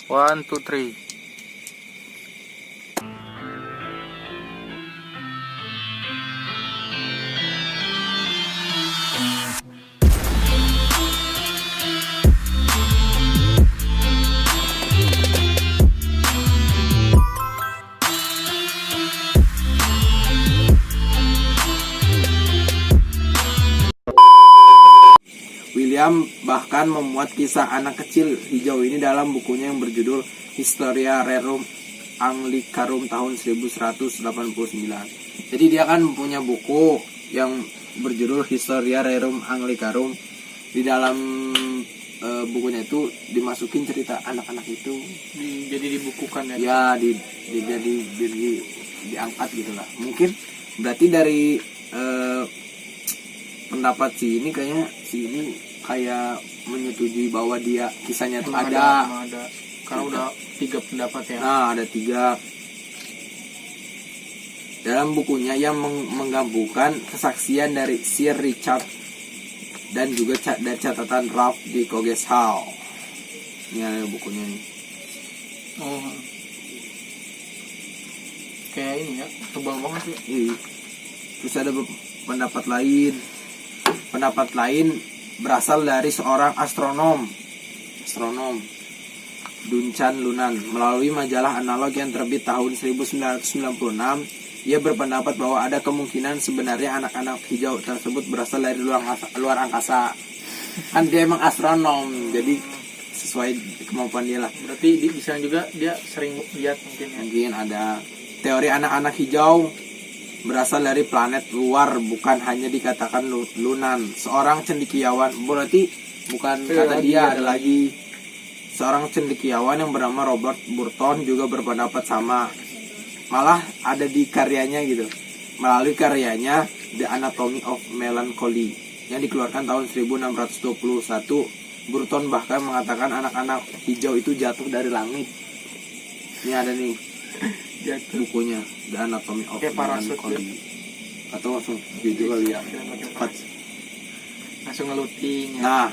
One, two, three. William bahkan memuat kisah anak kecil hijau ini dalam bukunya yang berjudul Historia Rerum Anglicarum tahun 1189. Jadi dia kan punya buku yang berjudul Historia Rerum Anglicarum. Di dalam bukunya itu dimasukin cerita anak-anak itu. Jadi dibukukan ya? Ya, diangkat gitulah. Mungkin berarti dari pendapat si ini kayak menyetujui bahwa dia kisahnya itu ada. Karena udah 3 pendapat ya. Nah, ada 3. Dalam bukunya yang menggabungkan kesaksian dari Sir Richard dan juga dari catatan Ralph di Coggeshall. Ini ada bukunya nih. Oh. Kayak ini ya, tebal banget sih. Iya. Terus ada pendapat lain. Pendapat lain berasal dari seorang astronom Duncan Lunan melalui majalah analog yang terbit tahun 1996. Ia berpendapat bahwa ada kemungkinan sebenarnya anak-anak hijau tersebut berasal dari luar angkasa. Kan dia emang astronom, jadi sesuai kemampuan dia lah. Berarti bisa juga dia sering lihat mungkin ya. Mungkin ada teori anak-anak hijau berasal dari planet luar, bukan hanya dikatakan Lunan. Seorang cendekiawan, berarti bukan kata dia, ada lagi seorang cendekiawan yang bernama Robert Burton juga berpendapat sama. Malah ada di karyanya gitu. Melalui karyanya The Anatomy of Melancholy yang dikeluarkan tahun 1621, Burton bahkan mengatakan anak-anak hijau itu jatuh dari langit. Ini ada nih bukunya The Anatomy of Melancholy. Atau langsung gitu kali ya. Langsung ngeluting ya. Nah,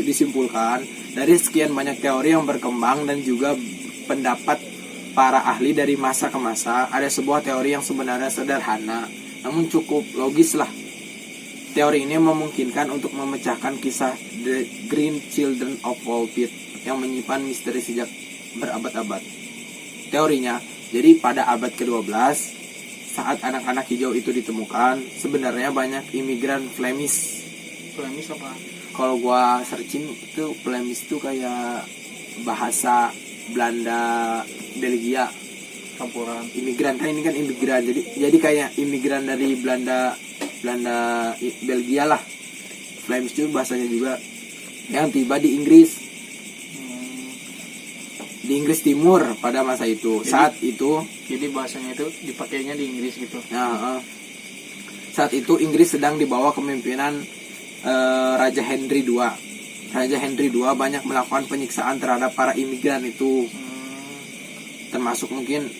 disimpulkan dari sekian banyak teori yang berkembang dan juga pendapat para ahli dari masa ke masa, ada sebuah teori yang sebenarnya sederhana namun cukup logis lah. Teori ini memungkinkan untuk memecahkan kisah The Green Children of Woolpit yang menyimpan misteri sejak berabad-abad. Teorinya, jadi pada abad ke-12 saat anak-anak hijau itu ditemukan, sebenarnya banyak imigran Flemish. Flemish apa? Kalau gua searching itu Flemish itu kayak bahasa Belanda, Belgia, Campuran. imigran kan, ini kan imigran. Jadi kayak imigran dari Belanda Belgia lah. Flemish itu bahasanya juga yang tiba di Inggris. Di Inggris Timur pada masa itu. Saat itu bahasanya itu dipakainya di Inggris gitu. Saat itu Inggris sedang di bawah kepemimpinan Raja Henry II. Raja Henry II banyak melakukan penyiksaan terhadap para imigran itu. Termasuk mungkin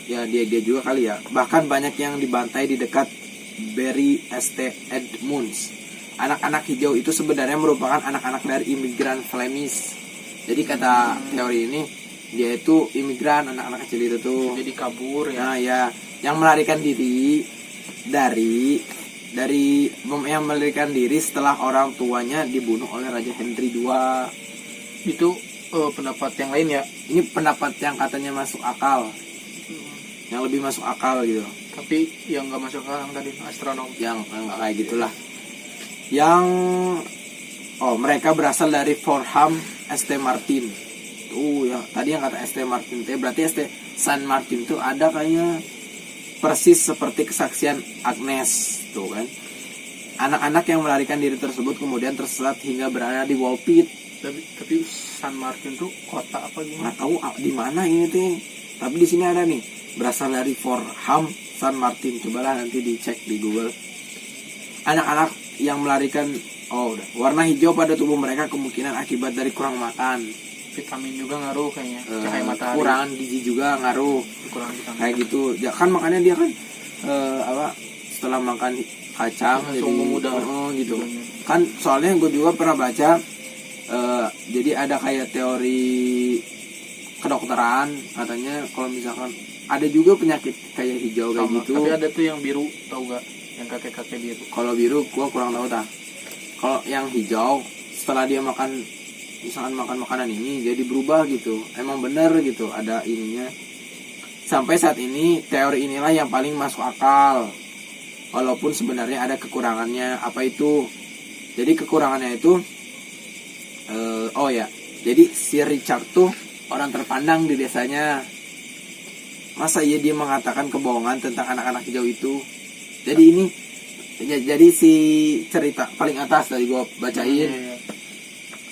ya dia juga kali ya. Bahkan banyak yang dibantai di dekat Bury St Edmunds. Anak-anak hijau itu sebenarnya merupakan anak-anak dari imigran Flemish. Jadi kata teori ini, dia itu imigran, anak-anak kecil itu tuh. Jadi kabur ya. Nah ya, yang melarikan diri yang melarikan diri setelah orang tuanya dibunuh oleh Raja Henry II. Itu pendapat yang lain ya. Ini pendapat yang katanya masuk akal. Yang lebih masuk akal gitu. Tapi yang nggak masuk akal yang tadi astronom. Yang nggak kayak gitulah. Yang mereka berasal dari Fordham St Martin. Ya tadi yang kata St Martin itu berarti San Martin itu ada kayaknya persis seperti kesaksian Agnes tuh kan. Anak-anak yang melarikan diri tersebut kemudian tersesat hingga berada di Woolpit. Tapi San Martin tuh kota apa gimana? Nggak tahu di mana ini tuh. Tapi di sini ada nih, berasal dari Fordham San Martin. Cobalah nanti dicek di Google. Anak-anak yang melarikan warna hijau pada tubuh mereka kemungkinan akibat dari kurang makan. Vitamin juga ngaruh kayaknya. Cahaya matahari. Kekurangan gizi juga ngaruh. Kayak gitu. Ya kan makanya dia kan setelah makan kacang jadi muda gitu. Kan soalnya gue juga pernah baca Jadi ada kayak teori kedokteran katanya kalau misalkan ada juga penyakit kayak hijau kayak Sama. gitu. Tapi ada tuh yang biru, tahu gak? Yang kakek-kakek biru. Kalau biru gua kurang tahu tah. Kalau yang hijau setelah dia makan misalkan makan makanan ini jadi berubah gitu. Emang bener gitu ada ininya. Sampai saat ini teori inilah yang paling masuk akal. Walaupun sebenarnya ada kekurangannya. Apa itu? Jadi kekurangannya itu oh ya. Jadi si Richard tuh orang terpandang di desanya. Masa iya dia mengatakan kebohongan tentang anak-anak hijau itu? Jadi ini jadi si cerita paling atas tadi gue bacain. Iya.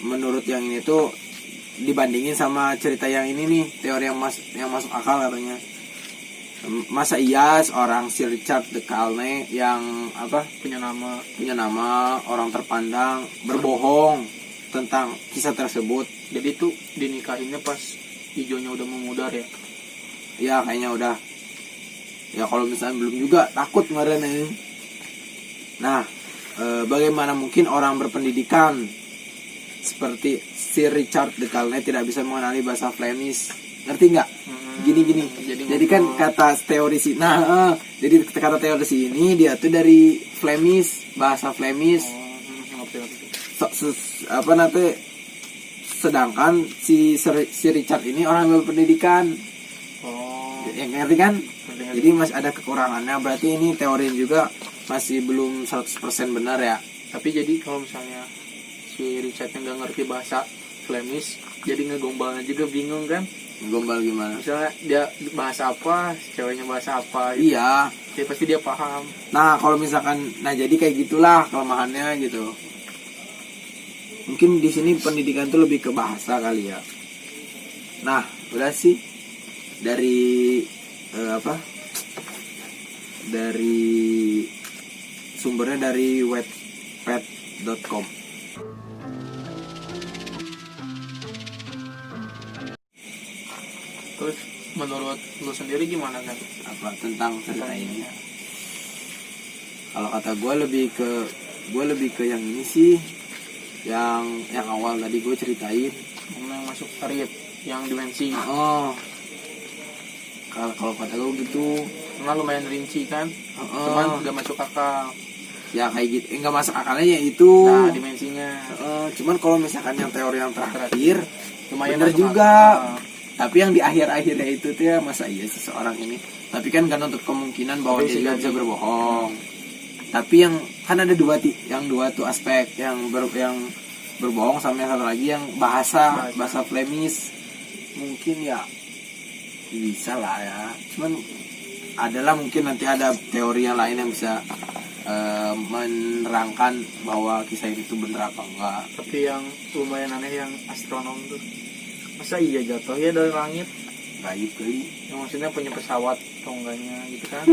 Menurut yang ini tuh dibandingin sama cerita yang ini nih, teori yang masuk akal katanya. Masa iya seorang si Richard de Calne yang apa Punya nama orang terpandang berbohong tentang kisah tersebut. Jadi tuh dinikahinnya pas hijaunya udah memudar ya. Ya kayaknya udah. Ya kalau misalnya belum juga takut kemarin ini. Nah, bagaimana mungkin orang berpendidikan seperti si Richard de Calne tidak bisa mengenali bahasa Flemish? Ngerti nggak? Gini. Jadi kan kata teori si, jadi kata teori si ini dia tuh dari Flemish, bahasa Flemish. Apa nanti? Sedangkan si Richard ini orang yang berpendidikan. Yang ngerti kan? Jadi masih ada kekurangannya. Berarti ini teori juga masih belum 100% benar ya. Tapi jadi kalau misalnya si Richard yang nggak ngerti bahasa Flemish, jadi ngegombalnya juga bingung kan? Gombal gimana? Misalnya dia bahasa apa, ceweknya bahasa apa gitu. Iya. Jadi pasti dia paham. Nah kalau misalkan, jadi kayak gitulah kelemahannya gitu. Mungkin di sini pendidikan tuh lebih ke bahasa kali ya. Nah udah sih dari dari sumbernya dari wattpad.com. Terus menurut lu sendiri gimana kan? Apa tentang cerita ini? Kalau kata gue lebih ke yang ini sih, yang awal tadi gue ceritain. Yang masuk tarit, yang dimensi. Oh, kalau kata gue gitu. Karena lumayan rinci kan, cuman gak masuk akal. Ya kayak gitu, nggak masuk akalnya ya itu. Nah dimensinya. Cuman kalau misalkan yang teori yang terakhir, lumayan bener masuk juga. akal. Tapi yang di akhir-akhirnya itu tuh ya masa iya seseorang ini. Tapi kan untuk kemungkinan bahwa dia juga bisa berbohong. Tapi yang kan ada dua tuh aspek yang berbohong sama yang satu lagi yang bahasa Flemish. Mungkin ya bisa lah ya. Cuman adalah mungkin nanti ada teori yang lain yang bisa menerangkan bahwa kisah itu benar apa enggak. Tapi yang lumayan aneh yang astronom tuh, masa iya jatuh ya dari langit? Gaib kali. Yang maksudnya punya pesawat atau enggaknya gitu kan?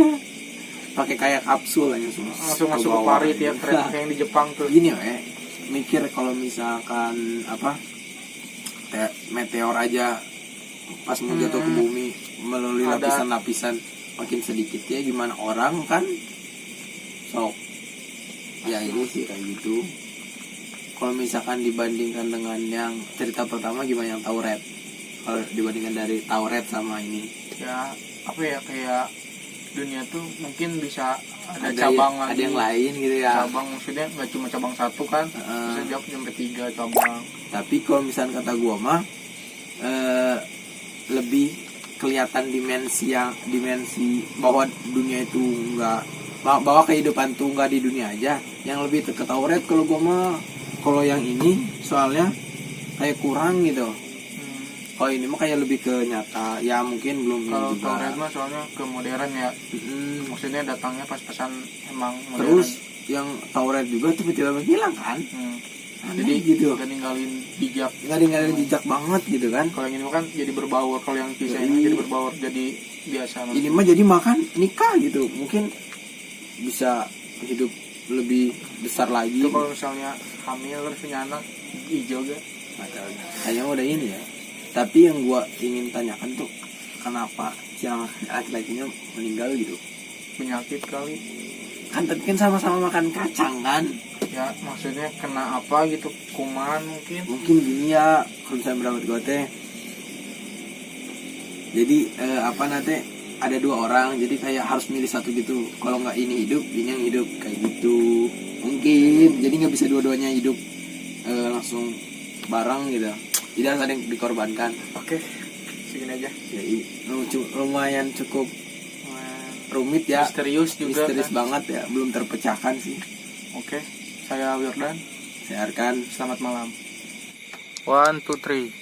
Pakai kayak kapsul aja langsung masuk ke parit ya, keren kayak yang di Jepang tuh. Gini mikir kalau misalkan meteor aja pas mau jatuh ke bumi melalui lapisan-lapisan makin sedikit ya, gimana orang kan sok ya ini sih kayak gitu. Kalau misalkan dibandingkan dengan yang cerita pertama gimana yang Tauret, kalau dibandingkan dari Tauret sama ini ya apa ya, kayak dunia tuh mungkin bisa ada cabang lagi, ada yang lain gitu ya. Cabang maksudnya nggak cuma cabang satu kan, bisa jawab sampai 3 cabang. Tapi kalau misalkan kata gua mah lebih kelihatan dimensi bahwa dunia itu enggak, bahwa kehidupan tuh enggak di dunia aja, yang lebih ke Tauret kalau gua mah. Kalau yang ini soalnya kayak kurang gitu. Kalau ini mah kayak lebih ke nyata ya, mungkin belum kalau juga. Tauret mah soalnya ke modern ya. Maksudnya datangnya pas-pasan emang modern. Terus yang Tauret juga tiba-tiba menghilang kan. Jadi gitu, nggak ninggalin jejak banget gitu kan. Kalau yang ini kan jadi berbaur, kalau yang kisah ini jadi berbaur, jadi biasa. Ini mah jadi makan nikah gitu, mungkin bisa hidup lebih besar lagi. Itu kalau misalnya hamil terus punya anak hijau gak? Kayaknya udah ini ya. Tapi yang gua ingin tanyakan tuh, kenapa yang laki-lakinya meninggal gitu? Penyakit kali. Kan tapi kan sama-sama makan kacang kan? Ya Ya maksudnya kena apa gitu, kuman mungkin. Mungkin gini ya, kalau misalnya berawat gue teh, jadi nanti ada dua orang, jadi kayak harus milih satu gitu. Kalau nggak ini hidup, ini yang hidup kayak gitu. Mungkin jadi nggak bisa dua-duanya hidup langsung bareng gitu. Jadi harus ada yang dikorbankan. Oke, segini aja. Jadi lumayan cukup rumit ya, Misterius juga misterius kan? banget ya, belum terpecahkan sih. Oke, saya Wirdan. Saya Arkan. Selamat malam. 1, 2, 3.